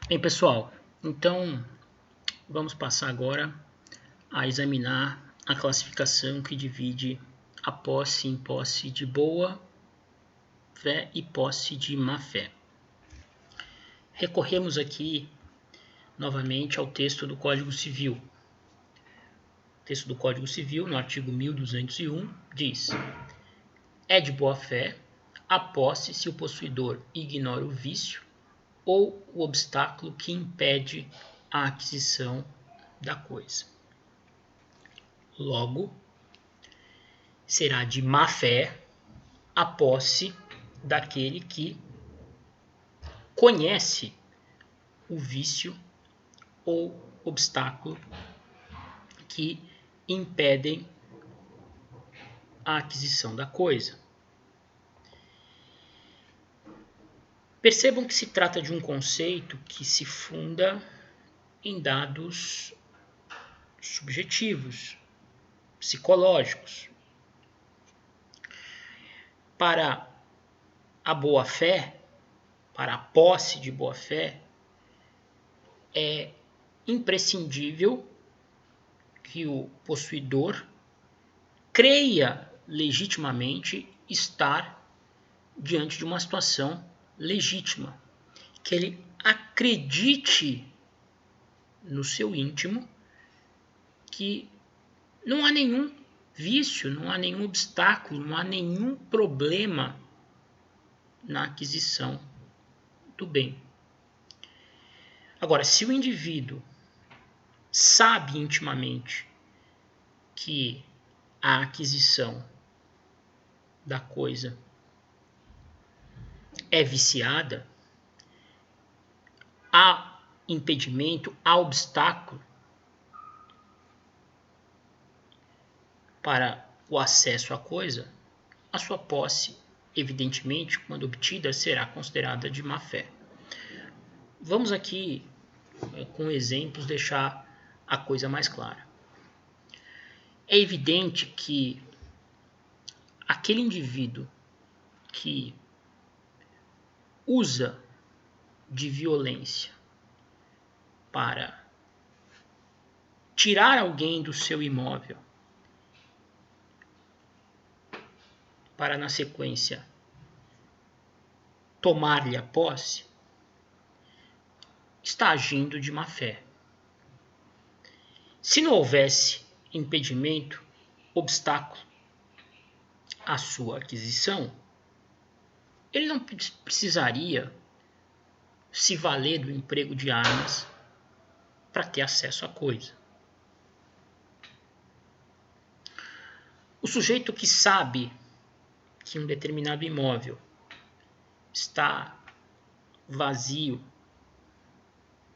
Bem, pessoal, então vamos passar agora a examinar a classificação que divide a posse em posse de boa fé e posse de má fé. Recorremos aqui novamente ao texto do Código Civil. O texto do Código Civil, no artigo 1201, diz: é de boa fé a posse se o possuidor ignora o vício ou o obstáculo que impede a aquisição da coisa. Logo, será de má fé a posse daquele que conhece o vício ou obstáculo que impedem a aquisição da coisa. Percebam que se trata de um conceito que se funda em dados subjetivos, psicológicos. Para a boa-fé, para a posse de boa-fé, é imprescindível que o possuidor creia legitimamente estar diante de uma situação legítima, que ele acredite no seu íntimo que não há nenhum vício, não há nenhum obstáculo, não há nenhum problema na aquisição do bem. Agora, se o indivíduo sabe intimamente que a aquisição da coisa é viciada, há impedimento, há obstáculo para o acesso à coisa, a sua posse, evidentemente, quando obtida, será considerada de má fé. Vamos aqui, com exemplos, deixar a coisa mais clara. É evidente que aquele indivíduo que usa de violência para tirar alguém do seu imóvel, para na sequência tomar-lhe a posse, está agindo de má fé. Se não houvesse impedimento, obstáculo à sua aquisição, ele não precisaria se valer do emprego de armas para ter acesso à coisa. O sujeito que sabe que um determinado imóvel está vazio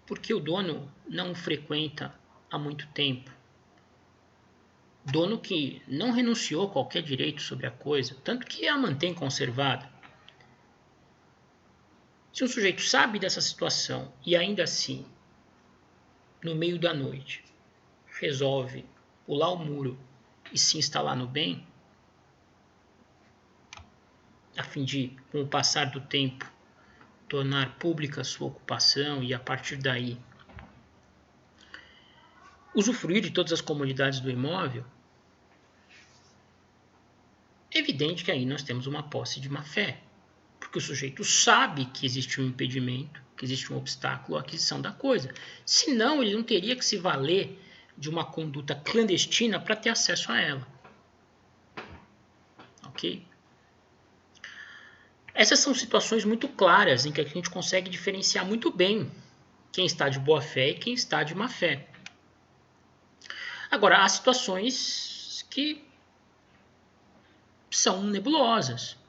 porque o dono não o frequenta há muito tempo, dono que não renunciou a qualquer direito sobre a coisa, tanto que a mantém conservada. Se um sujeito sabe dessa situação e ainda assim, no meio da noite, resolve pular o muro e se instalar no bem, a fim de, com o passar do tempo, tornar pública a sua ocupação e, a partir daí, usufruir de todas as comodidades do imóvel, é evidente que aí nós temos uma posse de má fé, porque o sujeito sabe que existe um impedimento, que existe um obstáculo à aquisição da coisa. Senão, ele não teria que se valer de uma conduta clandestina para ter acesso a ela. Ok? Essas são situações muito claras em que a gente consegue diferenciar muito bem quem está de boa fé e quem está de má fé. Agora, há situações que são nebulosas.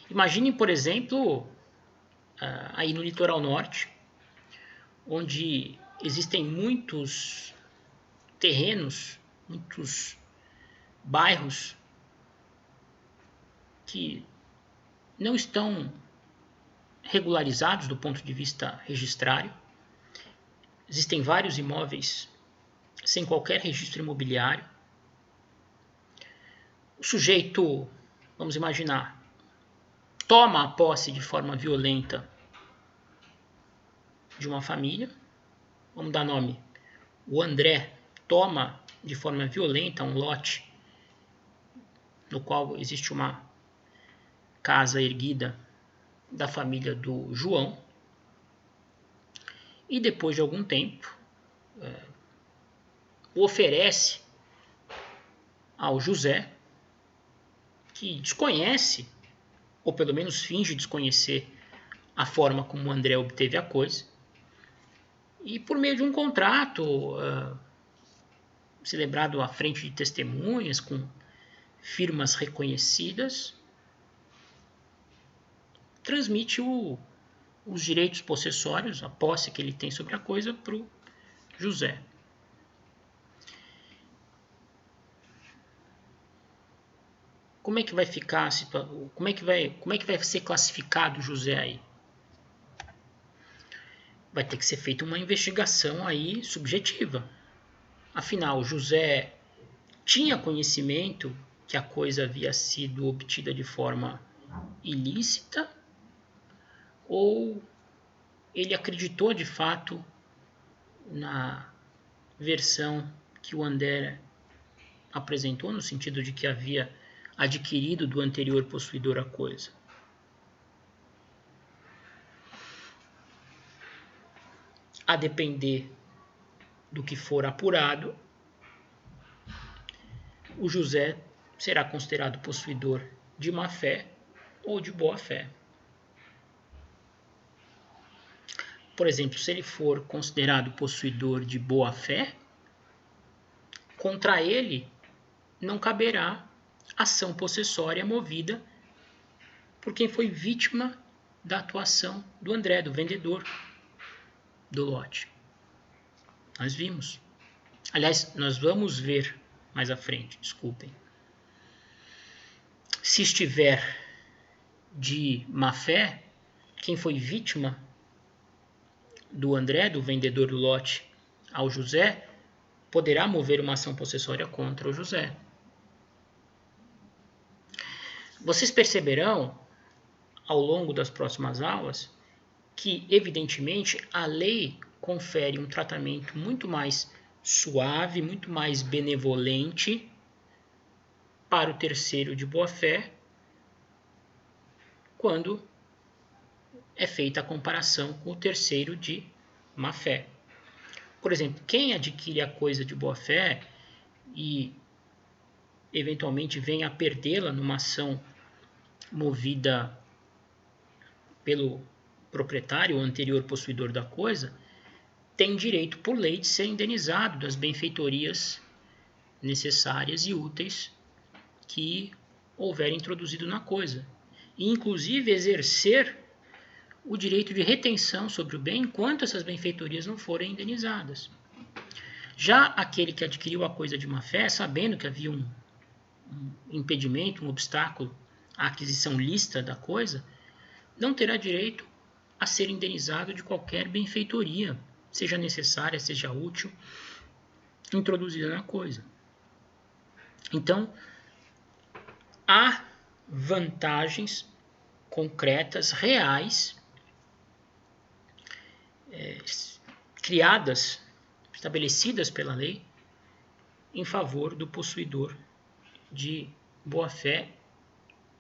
Imaginem, por exemplo, aí no litoral norte, onde existem muitos terrenos, muitos bairros que não estão regularizados do ponto de vista registrário. Existem vários imóveis sem qualquer registro imobiliário. O sujeito, vamos imaginar, toma a posse de forma violenta de uma família, vamos dar nome, o André toma de forma violenta um lote no qual existe uma casa erguida da família do João, e depois de algum tempo oferece ao José, que desconhece, ou pelo menos finge desconhecer, a forma como o André obteve a coisa, e por meio de um contrato celebrado à frente de testemunhas, com firmas reconhecidas, transmite os direitos possessórios, a posse que ele tem sobre a coisa, para o José. Como é que vai ficar a situação? Como é que vai ser classificado o José aí? Vai ter que ser feita uma investigação aí subjetiva. Afinal, José tinha conhecimento que a coisa havia sido obtida de forma ilícita, ou ele acreditou de fato na versão que o André apresentou, no sentido de que havia adquirido do anterior possuidor a coisa? A depender do que for apurado, o José será considerado possuidor de má fé ou de boa fé. Por exemplo, se ele for considerado possuidor de boa fé, contra ele não caberá ação possessória movida por quem foi vítima da atuação do André, do vendedor do lote. Nós vimos. Aliás, nós vamos ver mais à frente, desculpem. Se estiver de má fé, quem foi vítima do André, do vendedor do lote, ao José, poderá mover uma ação possessória contra o José. Vocês perceberão, ao longo das próximas aulas, que, evidentemente, a lei confere um tratamento muito mais suave, muito mais benevolente para o terceiro de boa-fé, quando é feita a comparação com o terceiro de má-fé. Por exemplo, quem adquire a coisa de boa-fé e eventualmente vem a perdê-la numa ação movida pelo proprietário ou anterior possuidor da coisa, tem direito por lei de ser indenizado das benfeitorias necessárias e úteis que houver introduzido na coisa, e inclusive exercer o direito de retenção sobre o bem enquanto essas benfeitorias não forem indenizadas. Já aquele que adquiriu a coisa de má fé, sabendo que havia um impedimento, um obstáculo à aquisição lícita da coisa, não terá direito a ser indenizado de qualquer benfeitoria, seja necessária, seja útil, introduzida na coisa. Então, há vantagens concretas, reais, criadas, estabelecidas pela lei, em favor do possuidor de boa-fé,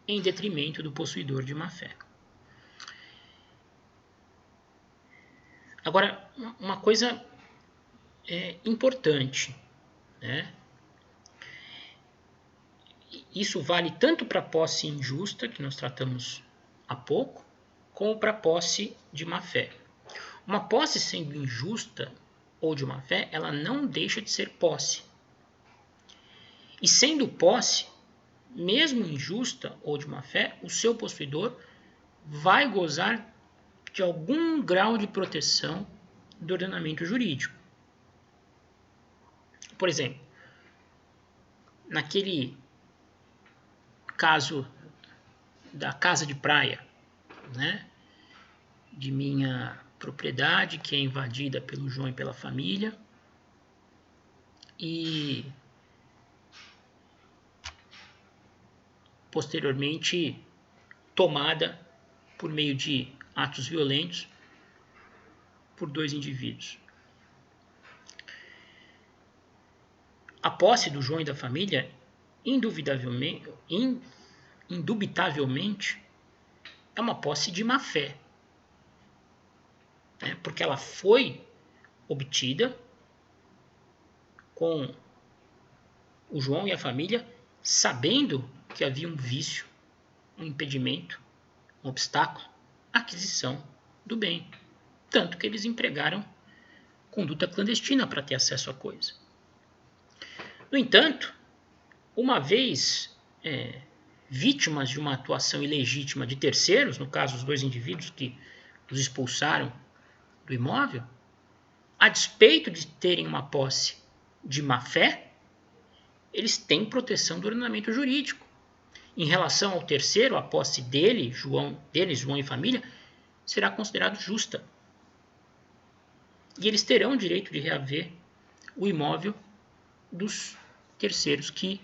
em detrimento do possuidor de má-fé. Agora, uma coisa importante, né? Isso vale tanto para a posse injusta, que nós tratamos há pouco, como para a posse de má-fé. Uma posse sendo injusta ou de má-fé, ela não deixa de ser posse. E sendo posse, mesmo injusta ou de má-fé, o seu possuidor vai gozar de algum grau de proteção do ordenamento jurídico. Por exemplo, naquele caso da casa de praia, né, de minha propriedade, que é invadida pelo João e pela família, e posteriormente tomada por meio de atos violentos por dois indivíduos. A posse do João e da família, indubitavelmente, é uma posse de má fé, né? Porque ela foi obtida com o João e a família sabendo que havia um vício, um impedimento, um obstáculo à aquisição do bem. Tanto que eles empregaram conduta clandestina para ter acesso à coisa. No entanto, uma vez vítimas de uma atuação ilegítima de terceiros, no caso os dois indivíduos que os expulsaram do imóvel, a despeito de terem uma posse de má fé, eles têm proteção do ordenamento jurídico. Em relação ao terceiro, a posse deles, João e família, será considerada justa. E eles terão o direito de reaver o imóvel dos terceiros que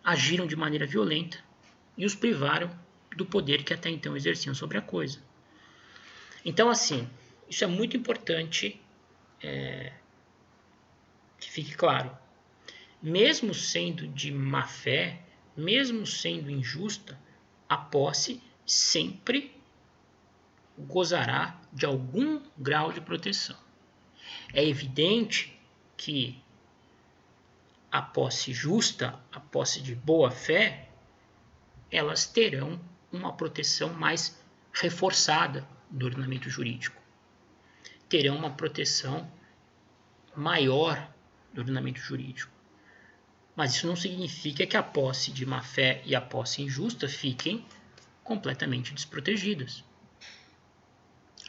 agiram de maneira violenta e os privaram do poder que até então exerciam sobre a coisa. Então, assim, isso é muito importante que fique claro. Mesmo sendo de má fé, mesmo sendo injusta, a posse sempre gozará de algum grau de proteção. É evidente que a posse justa, a posse de boa fé, elas terão uma proteção mais reforçada do ordenamento jurídico. Terão uma proteção maior do ordenamento jurídico. Mas isso não significa que a posse de má fé e a posse injusta fiquem completamente desprotegidas.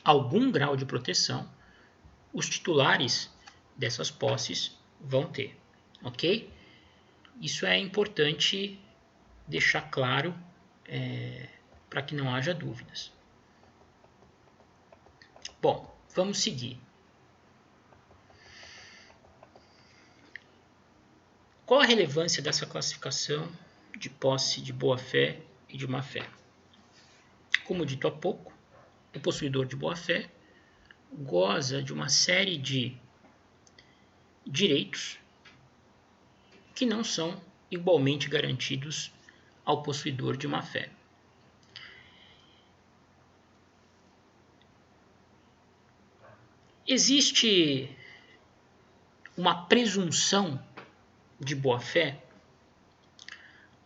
Algum grau de proteção os titulares dessas posses vão ter, ok? Isso é importante deixar claro para que não haja dúvidas. Bom, vamos seguir. Qual a relevância dessa classificação de posse de boa-fé e de má-fé? Como dito há pouco, o possuidor de boa-fé goza de uma série de direitos que não são igualmente garantidos ao possuidor de má-fé. Existe uma presunção de boa-fé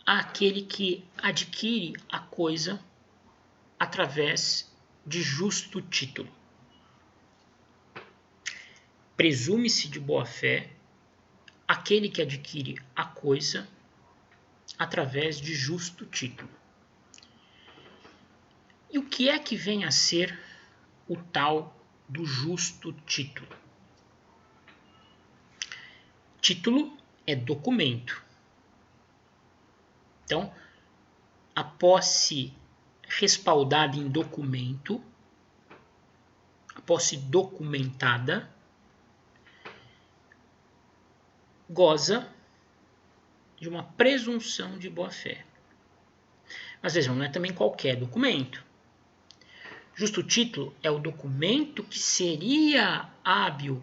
àquele que adquire a coisa através de justo título. Presume-se de boa-fé aquele que adquire a coisa através de justo título. E o que é que vem a ser o tal do justo título? Título é documento. Então, a posse respaldada em documento, a posse documentada, goza de uma presunção de boa-fé. Mas vejam, não é também qualquer documento. Justo título é o documento que seria hábil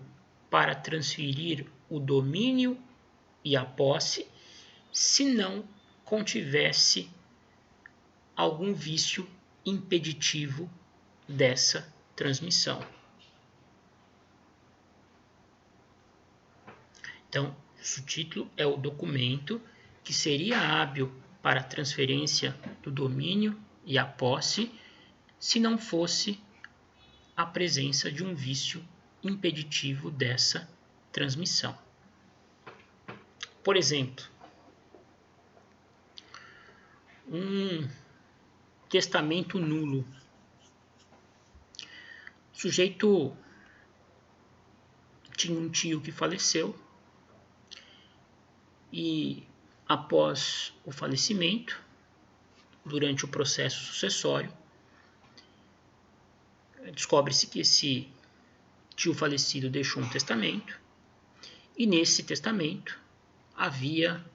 para transferir o domínio e a posse se não contivesse algum vício impeditivo dessa transmissão. Então, o título é o documento que seria hábil para a transferência do domínio e a posse se não fosse a presença de um vício impeditivo dessa transmissão. Por exemplo, um testamento nulo. O sujeito tinha um tio que faleceu e, após o falecimento, durante o processo sucessório, descobre-se que esse tio falecido deixou um testamento e nesse testamento havia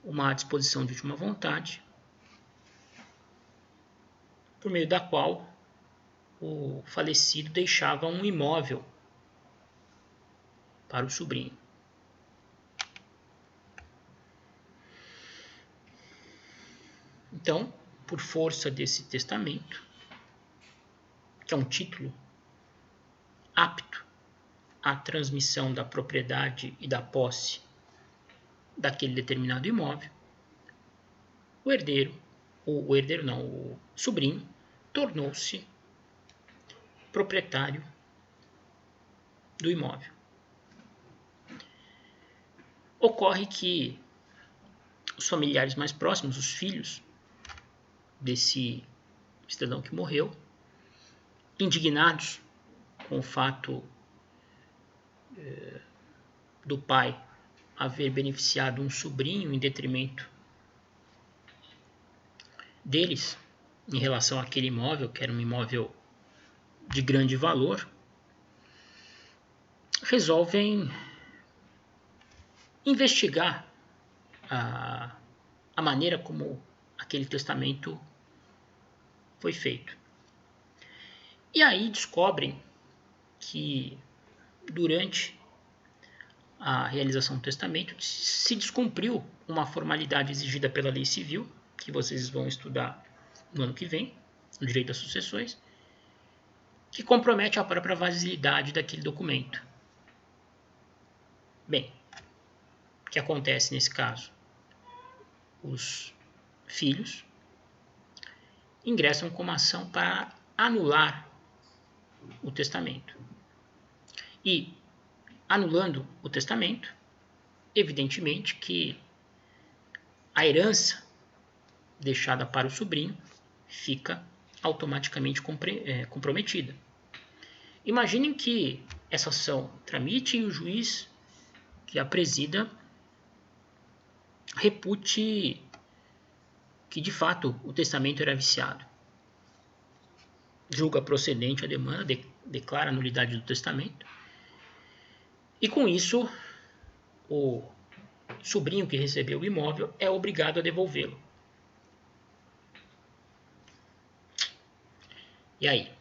uma disposição de última vontade por meio da qual o falecido deixava um imóvel para o sobrinho. Então, por força desse testamento, que é um título apto à transmissão da propriedade e da posse daquele determinado imóvel, o sobrinho tornou-se proprietário do imóvel. Ocorre que os familiares mais próximos, os filhos desse cidadão que morreu, indignados com o fato do pai haver beneficiado um sobrinho em detrimento deles, em relação àquele imóvel, que era um imóvel de grande valor, resolvem investigar a maneira como aquele testamento foi feito. E aí descobrem que durante a realização do testamento se descumpriu uma formalidade exigida pela lei civil, que vocês vão estudar no ano que vem, no direito das sucessões, que compromete a própria vasilidade daquele documento. Bem, o que acontece nesse caso? Os filhos ingressam com uma ação para anular o testamento. E, anulando o testamento, evidentemente que a herança deixada para o sobrinho fica automaticamente comprometida. Imaginem que essa ação tramite e o juiz que a presida repute que de fato o testamento era viciado. Julga procedente a demanda, declara a nulidade do testamento e com isso o sobrinho que recebeu o imóvel é obrigado a devolvê-lo. E aí?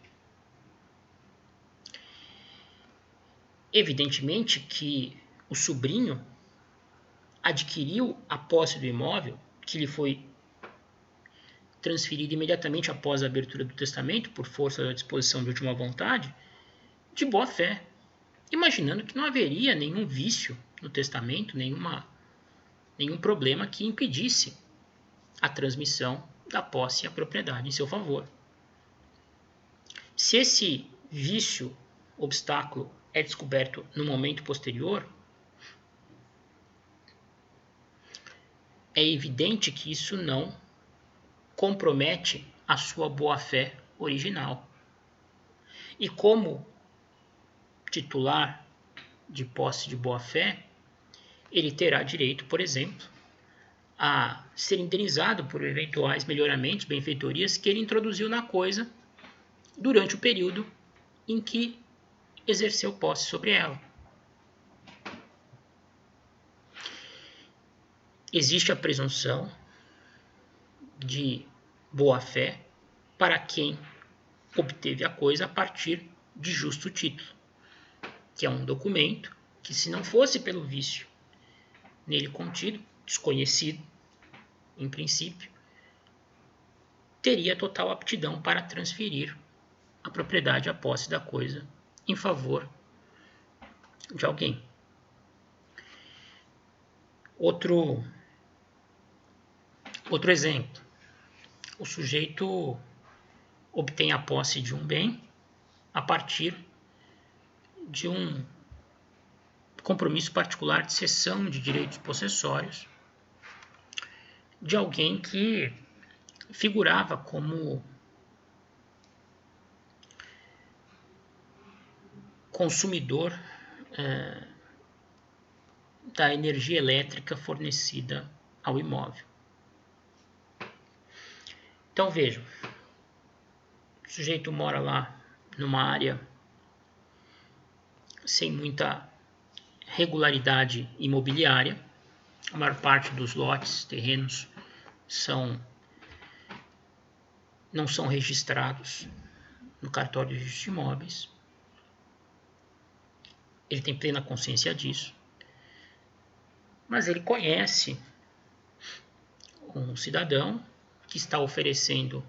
Evidentemente que o sobrinho adquiriu a posse do imóvel, que lhe foi transferido imediatamente após a abertura do testamento, por força da disposição de última vontade, de boa fé, imaginando que não haveria nenhum vício no testamento, nenhum problema que impedisse a transmissão da posse e a propriedade em seu favor. Se esse vício, obstáculo, é descoberto no momento posterior, é evidente que isso não compromete a sua boa-fé original. E como titular de posse de boa-fé, ele terá direito, por exemplo, a ser indenizado por eventuais melhoramentos, benfeitorias que ele introduziu na coisa durante o período em que exerceu posse sobre ela. Existe a presunção de boa-fé para quem obteve a coisa a partir de justo título, que é um documento que, se não fosse pelo vício nele contido, desconhecido, em princípio, teria total aptidão para transferir a propriedade, a posse da coisa em favor de alguém. Outro exemplo. O sujeito obtém a posse de um bem a partir de um compromisso particular de cessão de direitos possessórios de alguém que figurava como consumidor da energia elétrica fornecida ao imóvel. Então vejam, o sujeito mora lá numa área sem muita regularidade imobiliária, a maior parte dos lotes, terrenos, não são registrados no cartório de registro de imóveis. Ele tem plena consciência disso. Mas ele conhece um cidadão que está oferecendo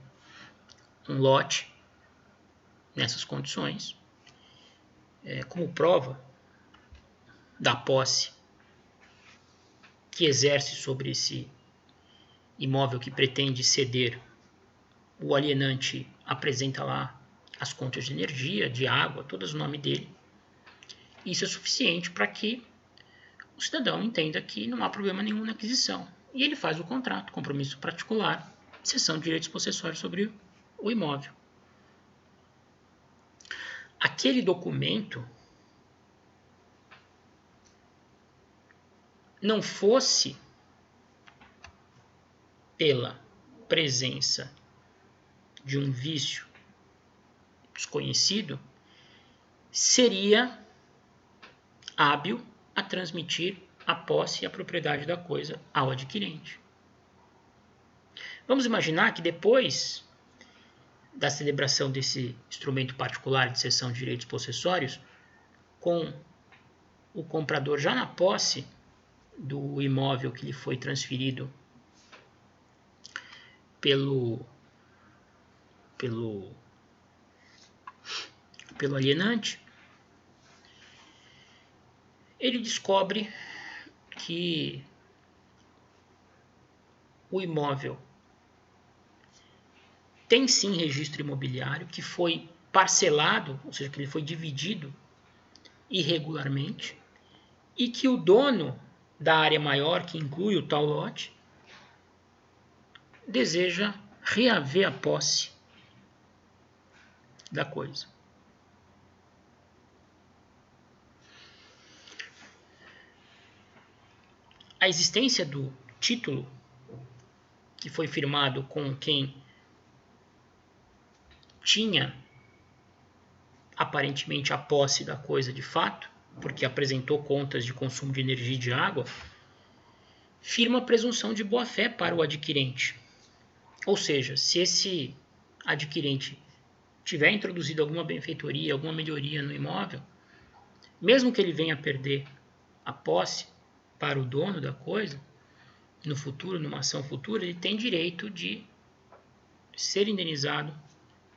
um lote nessas condições, como prova da posse que exerce sobre esse imóvel que pretende ceder. O alienante apresenta lá as contas de energia, de água, todas o nome dele. Isso é suficiente para que o cidadão entenda que não há problema nenhum na aquisição. E ele faz o contrato, compromisso particular, cessão de direitos possessórios sobre o imóvel. Aquele documento não fosse pela presença de um vício desconhecido, seria hábil a transmitir a posse e a propriedade da coisa ao adquirente. Vamos imaginar que depois da celebração desse instrumento particular de cessão de direitos possessórios, com o comprador já na posse do imóvel que lhe foi transferido pelo alienante, ele descobre que o imóvel tem sim registro imobiliário, que foi parcelado, ou seja, que ele foi dividido irregularmente, e que o dono da área maior, que inclui o tal lote, deseja reaver a posse da coisa. A existência do título que foi firmado com quem tinha aparentemente a posse da coisa de fato, porque apresentou contas de consumo de energia e de água, firma a presunção de boa-fé para o adquirente. Ou seja, se esse adquirente tiver introduzido alguma benfeitoria, alguma melhoria no imóvel, mesmo que ele venha a perder a posse para o dono da coisa, no futuro, numa ação futura, ele tem direito de ser indenizado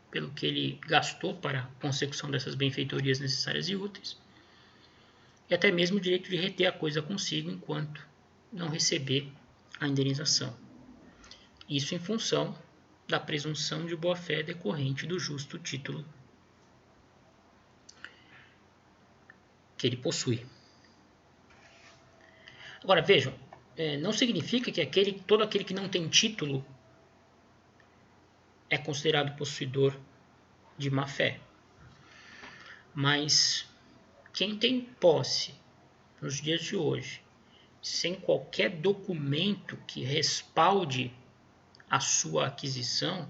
pelo que ele gastou para a consecução dessas benfeitorias necessárias e úteis, e até mesmo o direito de reter a coisa consigo enquanto não receber a indenização. Isso em função da presunção de boa-fé decorrente do justo título que ele possui. Agora vejam, não significa que todo aquele que não tem título é considerado possuidor de má-fé. Mas quem tem posse nos dias de hoje, sem qualquer documento que respalde a sua aquisição,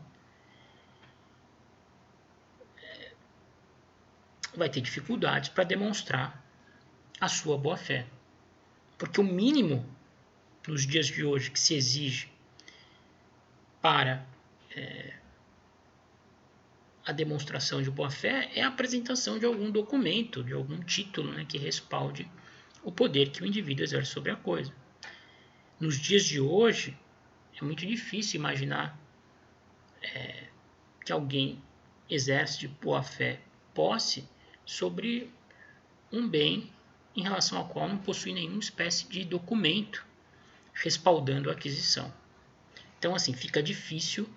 vai ter dificuldades para demonstrar a sua boa-fé. Porque o mínimo nos dias de hoje que se exige para a demonstração de boa-fé é a apresentação de algum documento, de algum título, que respalde o poder que o indivíduo exerce sobre a coisa. Nos dias de hoje, é muito difícil imaginar que alguém exerce de boa-fé posse sobre um bem em relação ao qual não possui nenhuma espécie de documento respaldando a aquisição. Então, assim, fica difícil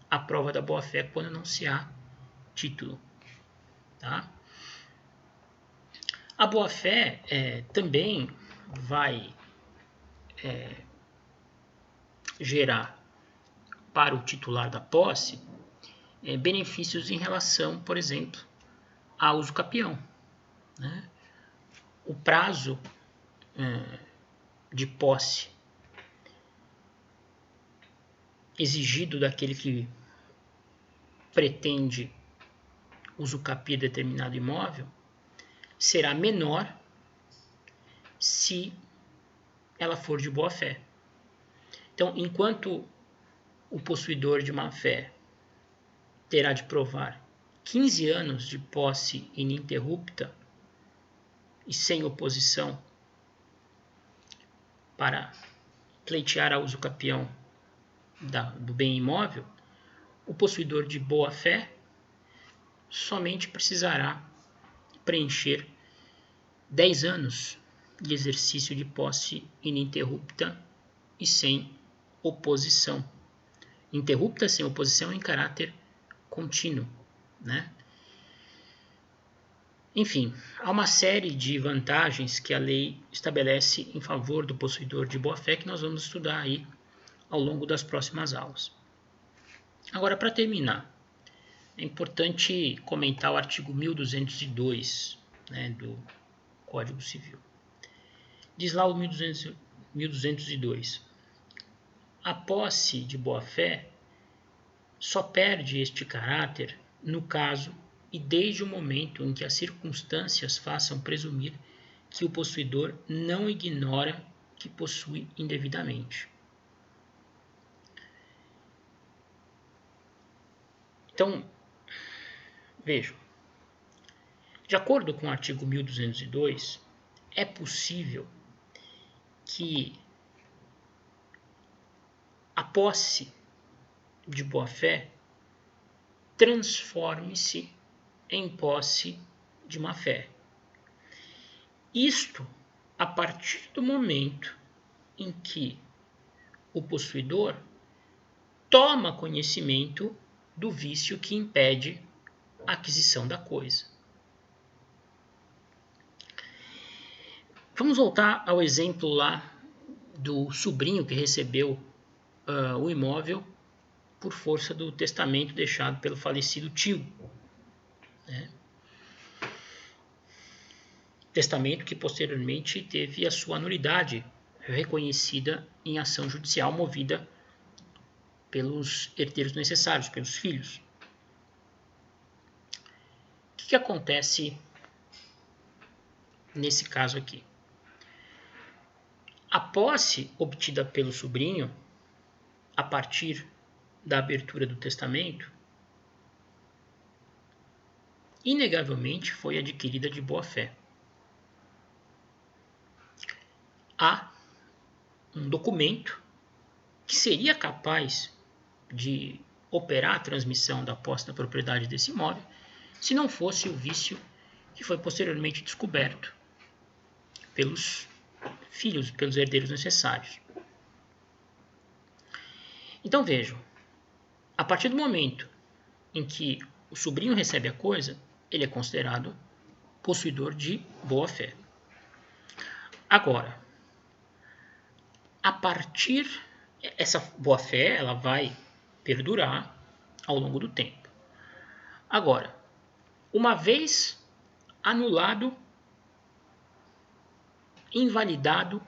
a prova da boa-fé quando não se há título. Tá? A boa-fé também vai gerar para o titular da posse benefícios em relação, por exemplo, ao uso capião. Né? O prazo de posse exigido daquele que pretende usucapiar determinado imóvel será menor se ela for de boa fé. Então, enquanto o possuidor de má fé terá de provar 15 anos de posse ininterrupta e sem oposição para pleitear a uso capião do bem imóvel, o possuidor de boa-fé somente precisará preencher 10 anos de exercício de posse ininterrupta e sem oposição. Interrupta sem oposição em caráter contínuo, né? Enfim, há uma série de vantagens que a lei estabelece em favor do possuidor de boa-fé que nós vamos estudar aí ao longo das próximas aulas. Agora, para terminar, é importante comentar o artigo 1202, né, do Código Civil. Diz lá o 1202. A posse de boa-fé só perde este caráter no caso e desde o momento em que as circunstâncias façam presumir que o possuidor não ignora que possui indevidamente. Então, vejam, de acordo com o artigo 1202, é possível que a posse de boa-fé transforme-se em posse de má-fé. Isto a partir do momento em que o possuidor toma conhecimento do vício que impede a aquisição da coisa. Vamos voltar ao exemplo lá do sobrinho que recebeu o imóvel por força do testamento deixado pelo falecido tio, né? Testamento que posteriormente teve a sua nulidade reconhecida em ação judicial movida pelos herdeiros necessários, pelos filhos. O que acontece nesse caso aqui? A posse obtida pelo sobrinho, a partir da abertura do testamento, inegavelmente foi adquirida de boa-fé. Há um documento que seria capaz de operar a transmissão da posse da propriedade desse imóvel se não fosse o vício que foi posteriormente descoberto pelos filhos, pelos herdeiros necessários. Então vejam, a partir do momento em que o sobrinho recebe a coisa, ele é considerado possuidor de boa-fé. Agora, essa boa-fé ela vai perdurar ao longo do tempo. Agora, uma vez anulado, invalidado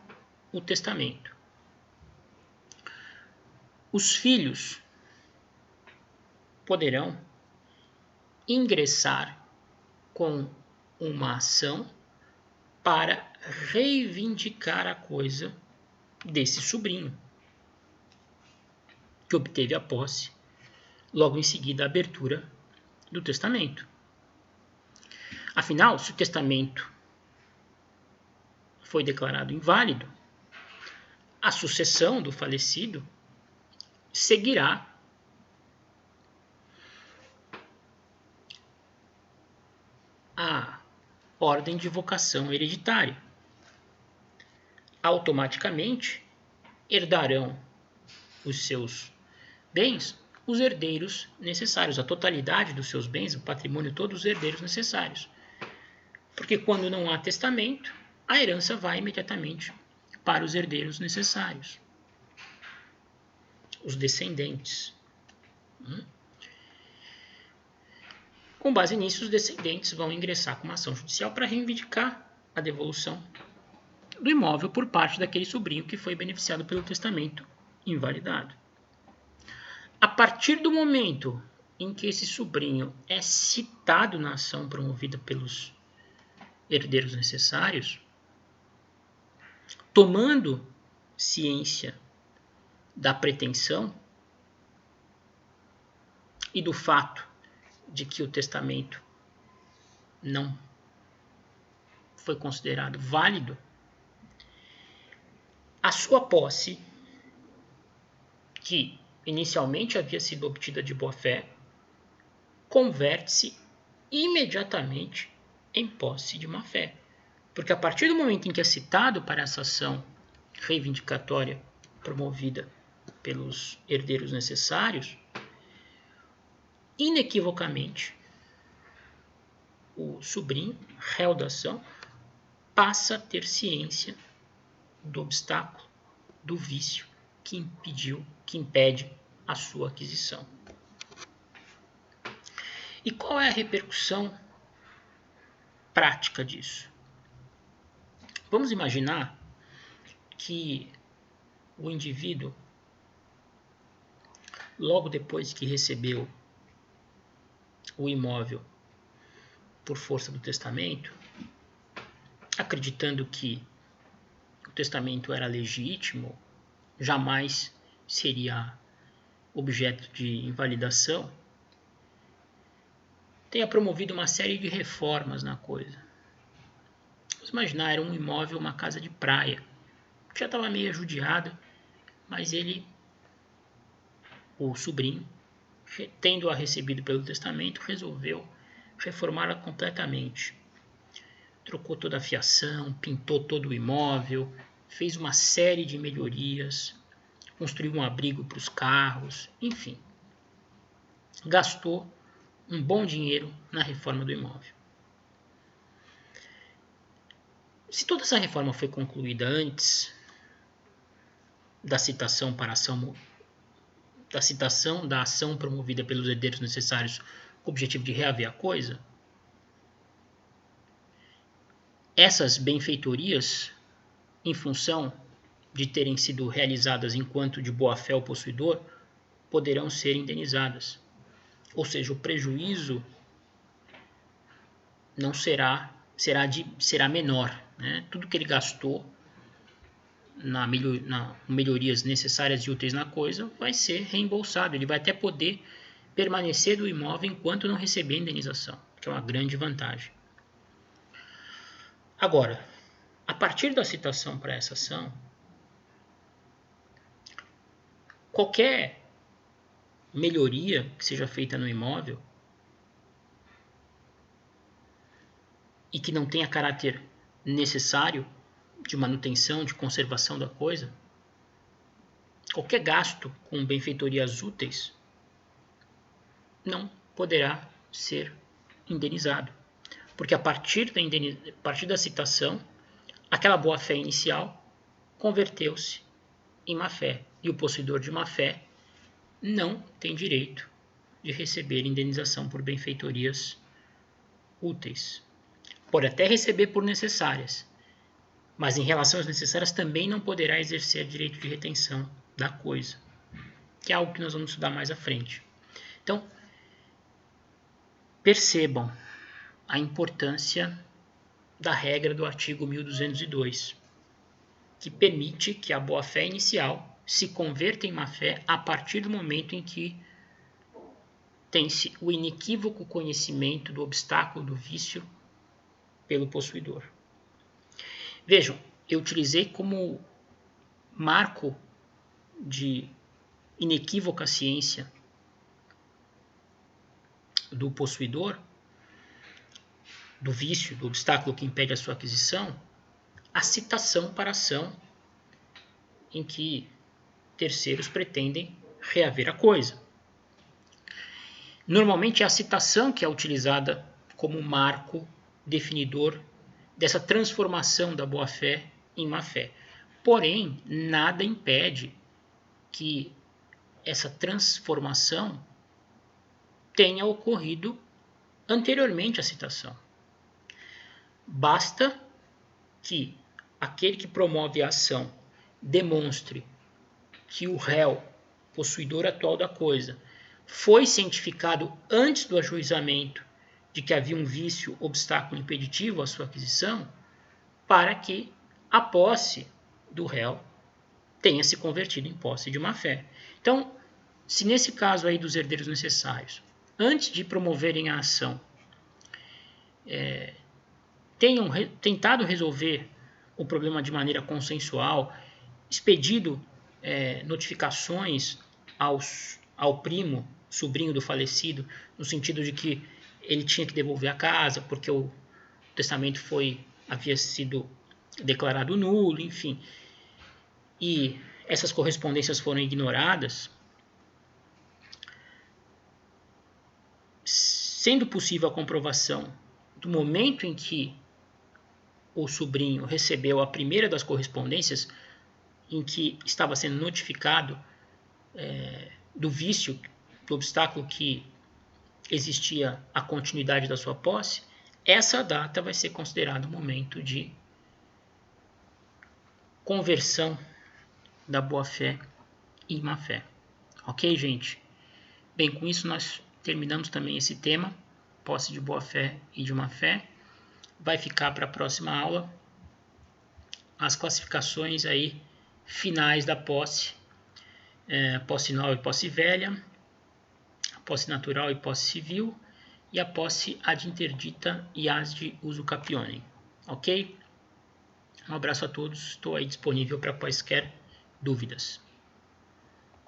o testamento, os filhos poderão ingressar com uma ação para reivindicar a coisa desse sobrinho, que obteve a posse logo em seguida a abertura do testamento. Afinal, se o testamento foi declarado inválido, a sucessão do falecido seguirá a ordem de vocação hereditária. Automaticamente herdarão os seus bens os herdeiros necessários, a totalidade dos seus bens, o patrimônio, todos os herdeiros necessários. Porque quando não há testamento, a herança vai imediatamente para os herdeiros necessários, os descendentes. Com base nisso, os descendentes vão ingressar com uma ação judicial para reivindicar a devolução do imóvel por parte daquele sobrinho que foi beneficiado pelo testamento invalidado. A partir do momento em que esse sobrinho é citado na ação promovida pelos herdeiros necessários, tomando ciência da pretensão e do fato de que o testamento não foi considerado válido, a sua posse, que inicialmente havia sido obtida de boa-fé, converte-se imediatamente em posse de má-fé. Porque a partir do momento em que é citado para essa ação reivindicatória promovida pelos herdeiros necessários, inequivocamente, o sobrinho, réu da ação, passa a ter ciência do obstáculo, do vício que impede a sua aquisição. E qual é a repercussão prática disso? Vamos imaginar que o indivíduo, logo depois que recebeu o imóvel por força do testamento, acreditando que o testamento era legítimo, jamais seria objeto de invalidação, tenha promovido uma série de reformas na coisa. Vamos imaginar, era um imóvel, uma casa de praia, que já estava meio judiada, mas ele, o sobrinho, tendo-a recebido pelo testamento, resolveu reformá-la completamente. Trocou toda a fiação, pintou todo o imóvel, fez uma série de melhorias, construiu um abrigo para os carros, enfim. Gastou um bom dinheiro na reforma do imóvel. Se toda essa reforma foi concluída antes da citação para ação, da ação promovida pelos herdeiros necessários com o objetivo de reaver a coisa, essas benfeitorias, em função de terem sido realizadas enquanto de boa-fé ao possuidor, poderão ser indenizadas. Ou seja, o prejuízo não será menor, né? Tudo que ele gastou na melhorias necessárias e úteis na coisa vai ser reembolsado. Ele vai até poder permanecer do imóvel enquanto não receber a indenização, que é uma grande vantagem. Agora, a partir da citação para essa ação, qualquer melhoria que seja feita no imóvel e que não tenha caráter necessário de manutenção, de conservação da coisa, qualquer gasto com benfeitorias úteis não poderá ser indenizado. Porque a partir da citação, aquela boa-fé inicial converteu-se em má-fé. E o possuidor de má-fé não tem direito de receber indenização por benfeitorias úteis. Pode até receber por necessárias, mas em relação às necessárias também não poderá exercer direito de retenção da coisa, que é algo que nós vamos estudar mais à frente. Então, percebam a importância da regra do artigo 1202, que permite que a boa-fé inicial se converta em má-fé a partir do momento em que tem-se o inequívoco conhecimento do obstáculo do vício pelo possuidor. Vejam, eu utilizei como marco de inequívoca ciência do possuidor, do vício, do obstáculo que impede a sua aquisição, a citação para a ação em que terceiros pretendem reaver a coisa. Normalmente é a citação que é utilizada como marco definidor dessa transformação da boa-fé em má-fé. Porém, nada impede que essa transformação tenha ocorrido anteriormente à citação. Basta que aquele que promove a ação demonstre que o réu, possuidor atual da coisa, foi cientificado antes do ajuizamento de que havia um vício, obstáculo impeditivo à sua aquisição, para que a posse do réu tenha se convertido em posse de má-fé. Então, se nesse caso aí dos herdeiros necessários, antes de promoverem a ação, tenham tentado resolver o problema de maneira consensual, expedido notificações ao primo, sobrinho do falecido, no sentido de que ele tinha que devolver a casa porque o testamento havia sido declarado nulo, enfim, e essas correspondências foram ignoradas, sendo possível a comprovação do momento em que o sobrinho recebeu a primeira das correspondências em que estava sendo notificado do vício, do obstáculo que existia à continuidade da sua posse, essa data vai ser considerada o momento de conversão da boa-fé em má-fé. Ok, gente? Bem, com isso nós terminamos também esse tema, posse de boa-fé e de má-fé. Vai ficar para a próxima aula as classificações aí finais da posse, posse nova e posse velha, a posse natural e posse civil, e a posse ad interdita e as de uso capione. Ok? Um abraço a todos, estou aí disponível para quaisquer dúvidas.